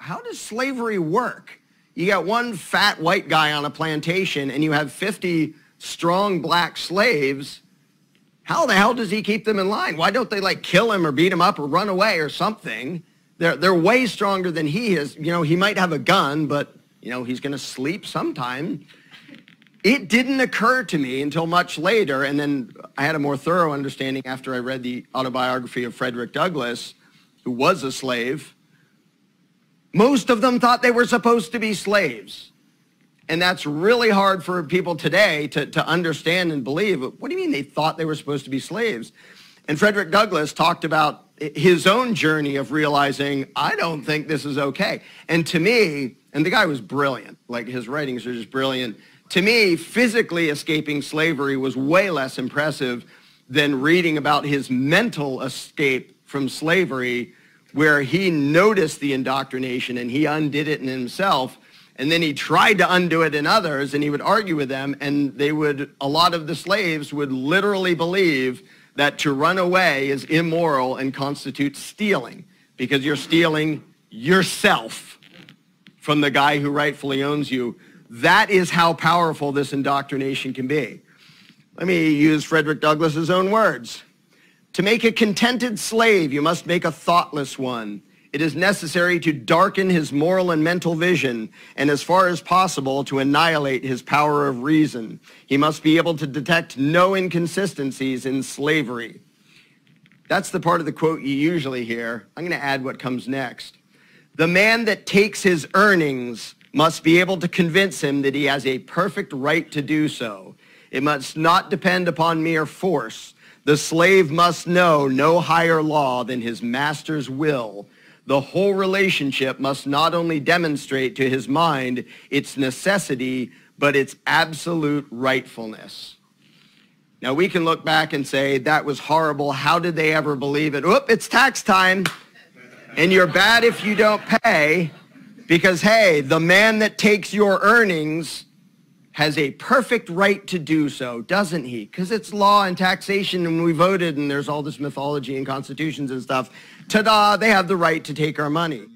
how does slavery work? You got one fat white guy on a plantation and you have 50 strong black slaves. How the hell does he keep them in line? Why don't they like kill him or beat him up or run away or something? They're way stronger than he is. You know, he might have a gun, but you know, he's going to sleep sometime. It didn't occur to me until much later, and then I had a more thorough understanding after I read the autobiography of Frederick Douglass, who was a slave. Most of them thought they were supposed to be slaves. And that's really hard for people today to understand and believe. What do you mean they thought they were supposed to be slaves? And Frederick Douglass talked about his own journey of realizing, I don't think this is okay. And to me, and the guy was brilliant, like his writings are just brilliant. To me, physically escaping slavery was way less impressive than reading about his mental escape from slavery, where he noticed the indoctrination and he undid it in himself. And then he tried to undo it in others, and he would argue with them, and a lot of the slaves would literally believe that to run away is immoral and constitutes stealing, because you're stealing yourself from the guy who rightfully owns you. That is how powerful this indoctrination can be. Let me use Frederick Douglass's own words. To make a contented slave, you must make a thoughtless one. It is necessary to darken his moral and mental vision, and as far as possible, to annihilate his power of reason. He must be able to detect no inconsistencies in slavery. That's the part of the quote you usually hear. I'm going to add what comes next. The man that takes his earnings must be able to convince him that he has a perfect right to do so. It must not depend upon mere force. The slave must know no higher law than his master's will. The whole relationship must not only demonstrate to his mind its necessity, but its absolute rightfulness. Now, we can look back and say, that was horrible. How did they ever believe it? Oop, it's tax time. And you're bad if you don't pay, because, hey, the man that takes your earnings has a perfect right to do so, doesn't he? Because it's law and taxation, and we voted, and there's all this mythology and constitutions and stuff. Ta-da, they have the right to take our money.